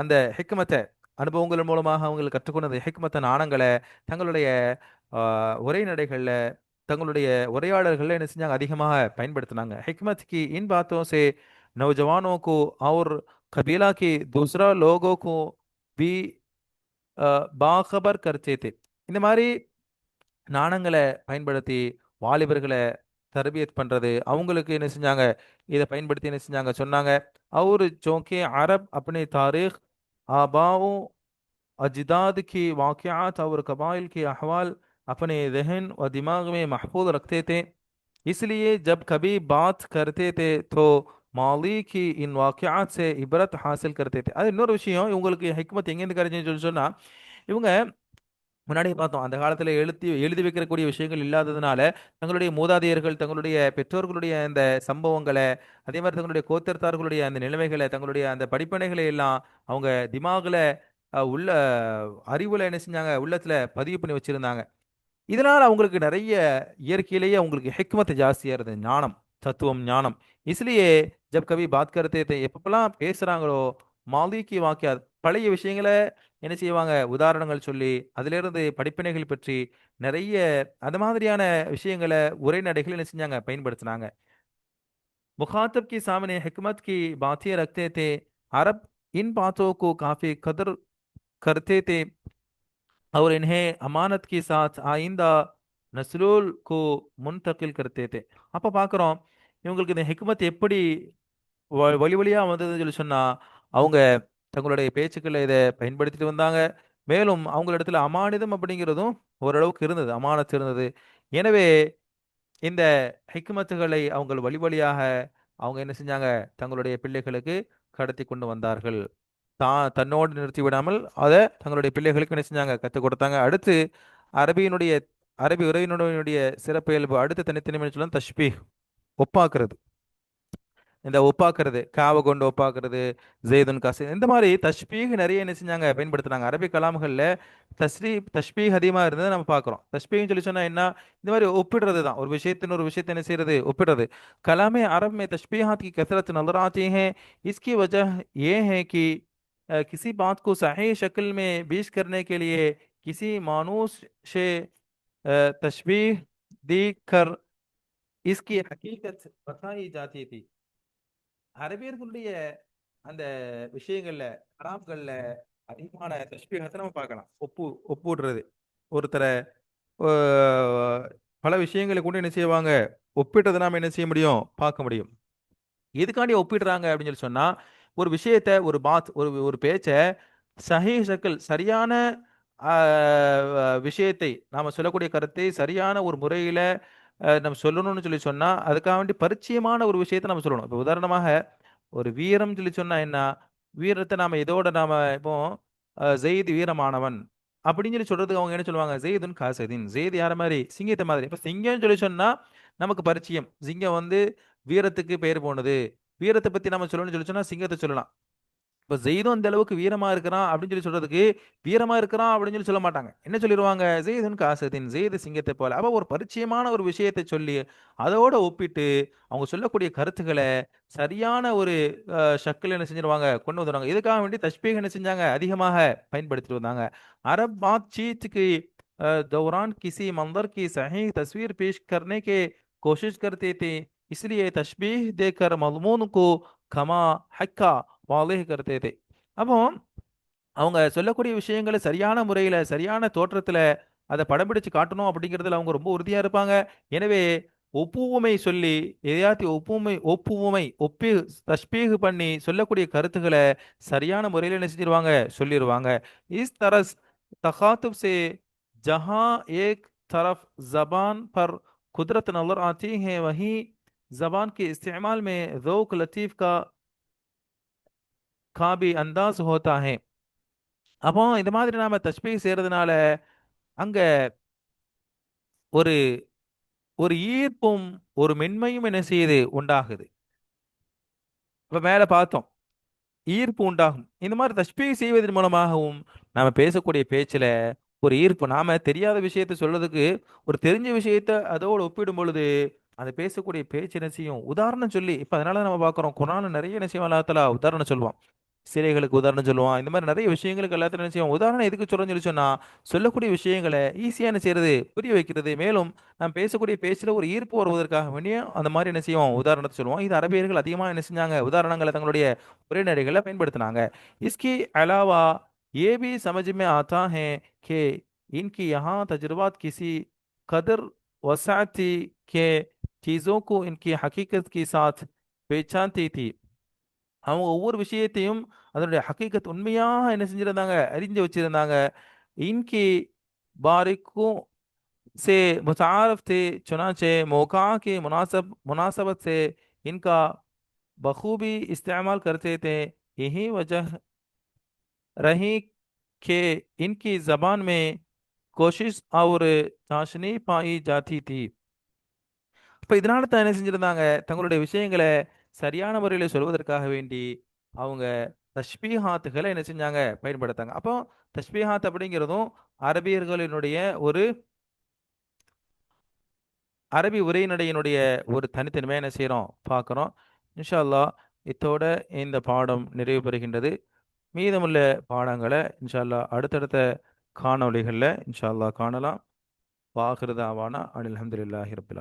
Speaker 1: அந்த ஹிக்மத்தை அனுபவங்கள் மூலமாக அவங்களுக்கு கற்றுக்கொண்ட ஹிக்மத்த நாணங்களை தங்களுடைய உரைநடைகள்ல தங்களுடைய உரையாடல்கள்ல என்ன செஞ்சாங்க, அதிகமாக பயன்படுத்தினாங்க। हिकमत की इन बातों से नौजवानों को और कबीला के दूसरा लोगों को भी बाखबर करते थे। இந்த மாதிரி நாணங்களை பயன்படுத்தி வாலிபர்களை தர்பியத் பண்றது, அவங்களுக்கு என்ன செஞ்சாங்க, இதை பயன்படுத்தி என்ன செஞ்சாங்க சொன்னாங்க। और चूंकि अरब अपने तारीख आबाओं अजदाद की वाक़यात और कबाइल के अहवाल अपने जहन व दिमाग में महफूज रखते थे, इसलिए जब कभी बात करते थे तो माली की इन वाक़यात से इबरत हासिल करते थे। அது இன்னொரு விஷயம், இவங்களுக்கு ஹிக்மத் எங்கேருந்து கிடைச்சுன்னு சொல்லி சொன்னா, இவங்க முன்னாடியே பார்த்தோம் அந்த காலத்துல எழுதி எழுதி வைக்கக்கூடிய விஷயங்கள் இல்லாததுனால தங்களுடைய மூதாதையர்கள் தங்களுடைய பெற்றோர்களுடைய அந்த சம்பவங்களை, அதே மாதிரி தங்களுடைய கோத்திரத்தார்களுடைய அந்த நிலைமைகளை, தங்களுடைய அந்த படிப்பனைகளை எல்லாம் அவங்க திமாகுல உள்ள அறிவுல என்ன செஞ்சாங்க, உள்ளத்துல பதிவு பண்ணி வச்சிருந்தாங்க। இதனால அவங்களுக்கு நிறைய இயற்கையிலேயே அவங்களுக்கு ஹிக்மத் ஜாஸ்தியா இருந்தது, ஞானம், தத்துவம், ஞானம்। इसलिए जब कभी बात करते थे எப்பப்பெல்லாம் பேசுறாங்களோ மாலிகி வாக்கியா பழைய விஷயங்களை என்ன செய்வாங்க, உதாரணங்கள் சொல்லி அதிலிருந்து படிப்பினைகள் பற்றி நிறைய அந்த மாதிரியான விஷயங்களை உரைநடைகள் என்ன செஞ்சாங்க, பயன்படுத்தினாங்க। मुखातब के सामने हिकमत की बातें रखते थे। अरब इन बातों को काफी कदर करते थे और इन्हें अमानत के साथ आइंदा नस्लों को मुंतकिल करते थे। அப்ப பார்க்குறோம் இவங்களுக்கு இந்த ஹிக்மத் எப்படி வழி வழியா வந்ததுன்னு சொல்லி சொன்னா, அவங்க தங்களுடைய பேச்சுக்களை இதை பயன்படுத்திட்டு வந்தாங்க। மேலும் அவங்களிடத்துல அமானிதம் அப்படிங்கிறதும் ஓரளவுக்கு இருந்தது, அமானத் இருந்தது. எனவே இந்த ஹிக்மத்துகளை அவங்க வழி வழியாக அவங்க என்ன செஞ்சாங்க, தங்களுடைய பிள்ளைகளுக்கு கடத்தி கொண்டு வந்தார்கள். தன்னோடு நிறுத்தி விடாமல் அதை தங்களுடைய பிள்ளைகளுக்கு என்ன செஞ்சாங்க, கற்றுக் கொடுத்தாங்க. அடுத்து அரபியினுடைய அரபி உரையினுடைய சிறப்பியல்பு அடுத்து தனித்தனிமை சொல்லலாம், தஷ்பீஹ், ஒப்பாக்குறது. இந்த ஒப்பாக்குறது, காவை கொண்டு ஒப்பாக்குறது, ஜெய்துன் காசு, இந்த மாதிரி தஷ்பீக் நிறைய என்ன செஞ்சாங்க, பயன்படுத்துனாங்க. அரபி கலாம்கள்ல தஷ்பீக் அதிகமாக இருந்ததை நம்ம பார்க்குறோம். தஷ்பீக்னு சொல்லி சொன்னா என்ன, இந்த மாதிரி ஒப்பிடுறது தான். ஒரு விஷயத்தின் ஒரு விஷயத்தை என்ன செய்யறது, ஒப்பிடுறது. कलाम अरब में तशबीहात की कसरत नजर आती है। इसकी वजह यह है कि किसी बात को सही शक्ल में पेश करने के लिए किसी मानूस से तशबीह दी कर इसकी हकीकत बताई जाती थी। அரபியர்களுடைய அந்த விஷயங்கள்ல, அராம்கள்ல அதிகமான தஷ்பீகத்தை நம்ம பார்க்கலாம். ஒப்புடுறது. ஒருத்தரை பல விஷயங்களை கொண்டு என்ன செய்வாங்க, ஒப்பிட்டதை நாம என்ன செய்ய முடியும், பார்க்க முடியும். எதுக்காண்டி ஒப்பிடுறாங்க அப்படின்னு சொல்லி சொன்னா, ஒரு விஷயத்த, ஒரு பாத், ஒரு ஒரு பேச்ச சஹீ ஷக்கில், சரியான விஷயத்தை, நாம சொல்லக்கூடிய கருத்தை சரியான ஒரு முறையில நம்ம சொல்லணும்னு சொல்லி சொன்னா, அதுக்காக வேண்டி பரிச்சயமான ஒரு விஷயத்தை நம்ம சொல்லணும். இப்போ உதாரணமாக ஒரு வீரம் சொல்லி சொன்னா என்ன, வீரத்தை நாம இதோட நாம இப்போ ஜெயித் வீரமானவன் அப்படின்னு சொல்லி சொல்றதுக்கு அவங்க என்ன சொல்லுவாங்க, ஜெயிதுன் காசதீன், ஜெயித் யார மாதிரி, சிங்கத்தை மாதிரி. இப்ப சிங்கம்னு சொல்லி சொன்னா நமக்கு பரிச்சயம், சிங்கம் வந்து வீரத்துக்கு பெயர் போனது. வீரத்தை பத்தி நம்ம சொல்லணும்னு சொல்லி சொன்னா சிங்கத்தை சொல்லலாம். இப்ப ஜெயிதும் அந்த அளவுக்கு வீரமா இருக்கிறான் அப்படின்னு சொல்லி சொல்றதுக்கு, வீரமா இருக்கிறான் அப்படின்னு சொல்லி சொல்ல மாட்டாங்க. என்ன சொல்லிடுவாங்க, ஜெயிதுன் காசதின், ஜெயிது சிங்கத்தை போல. அப்ப ஒரு பரிச்சயமான ஒரு விஷயத்தை சொல்லி அதோட ஒப்பிட்டு அவங்க சொல்லக்கூடிய கருத்துக்களை சரியான ஒரு ஷக்கில் என்ன செஞ்சிருவாங்க, கொண்டு வந்துடுவாங்க. இதுக்காக வேண்டி தஷ்பீக் என்ன செஞ்சாங்க, அதிகமாக பயன்படுத்திட்டு வந்தாங்க. அரப் பாத் चीत की दौरान किसी मंजर की सही तस्वीर पेश करने के कोशिश करते थे, इसलिए तशबीह देकर मजमून को कमा हक्का வாலேஹ் கருத்தேதே. அப்போ அவங்க சொல்லக்கூடிய விஷயங்களை சரியான முறையில, சரியான தோற்றத்துல அதை படம் பிடிச்சு காட்டணும் அப்படிங்கிறதுல அவங்க ரொம்ப உறுதியா இருப்பாங்க. எனவே ஒப்புவமை சொல்லி, எதையாத்தி ஒப்பி தஷ்பீஹ் பண்ணி சொல்லக்கூடிய கருத்துக்களை சரியான முறையில் என்ன செஞ்சிருவாங்க, சொல்லிடுவாங்க. இஸ் தரஸ் தகாத்துப் से जहां एक तरफ जबान पर कुदरत नजर आती है, वहीं जबान के इस्तेमाल में ذوق लतीफ का भी अंदाज होता है. அப்போ இந்த மாதிரி நாம தஷ்பீஹ் செய்யறதுனால அங்க ஒரு ஒரு ஈர்ப்பும் ஒரு மென்மையும் என்ன செய்யுது, உண்டாகுது. இப்ப மேல பார்த்தோம், ஈர்ப்பு உண்டாகும். இந்த மாதிரி தஷ்பீஹ் செய்வதன் மூலமாகவும் நாம பேசக்கூடிய பேச்சுல ஒரு ஈர்ப்பு, நாம தெரியாத விஷயத்த சொல்றதுக்கு ஒரு தெரிஞ்ச விஷயத்த அதோட ஒப்பிடும் பொழுது அந்த பேசக்கூடிய பேச்சு என்ன செய்யும், உதாரணம் சொல்லி. இப்ப அதனால நம்ம பார்க்கிறோம், குர்ஆன்ல நிறைய என்ன செய்வோம், அல்லாஹ் தஆலா உதாரணம் சொல்லுவான். சிலைகளுக்கு உதாரணம் சொல்லுவான். இந்த மாதிரி நிறைய விஷயங்களுக்கு எல்லாத்தையும் என்ன செய்வோம், உதாரணம் எதுக்கு சொல்றோம்னு சொல்லி சொன்னா, சொல்லக்கூடிய விஷயங்களை ஈஸியா என்ன செய்யறது, புரிய வைக்கிறது. மேலும் நாம் பேசக்கூடிய பேச்சுல ஒரு ஈர்ப்பு வருவதற்காக வேண்டிய அந்த மாதிரி என்ன செய்வோம், உதாரணத்தை சொல்லுவோம். இது அரபியர்கள் அதிகமாக என்ன செஞ்சாங்க, உதாரணங்களை தங்களுடைய உரைநடைகளை பயன்படுத்தினாங்க. इसके अलावा ये भी समझ में आता है कि इनकी यहाँ तजुर्बात किसी कदर वसात थी कि चीज़ों को इनकी हकीकत के साथ पहचानती थी. அவங்க ஒவ்வொரு விஷயத்தையும் அதனுடைய ஹக்கீகத் உண்மையாக என்ன செஞ்சிருந்தாங்க, அறிஞ்சு வச்சிருந்தாங்க. इनकी बारीकों से मुतारफ थे, चुनाचे मौका के मुनासबत से इनका बखूबी इस्तेमाल करते थे। यही वजह रही कि इनकी जबान में कोशिश और चाशनी पाई जाती थी. இப்ப இதனால தான் என்ன செஞ்சிருந்தாங்க, தங்களுடைய விஷயங்களை சரியான முறையில் சொல்வதற்காக வேண்டி அவங்க தஷ்பீஹாத்துகளை என்ன செஞ்சாங்க, பயன்படுத்தாங்க. அப்போ தஷ்பீஹாத் அப்படிங்கிறதும் அரபியர்களினுடைய ஒரு அரபி உரைநடையினுடைய ஒரு தனித்தன்மையை என்ன செய்கிறோம், பார்க்குறோம். இன்ஷா அல்லாஹ் இத்தோட இந்த பாடம் நிறைவு பெறுகின்றது. மீதமுள்ள பாடங்களை இன்ஷா அல்லாஹ் அடுத்தடுத்த காணொளிகளில் இன்ஷா அல்லாஹ் காணலாம். வாஹிரு தாவானா அனில் அல்ஹம்துலில்லாஹி ரப்பில் ஆலமீன்.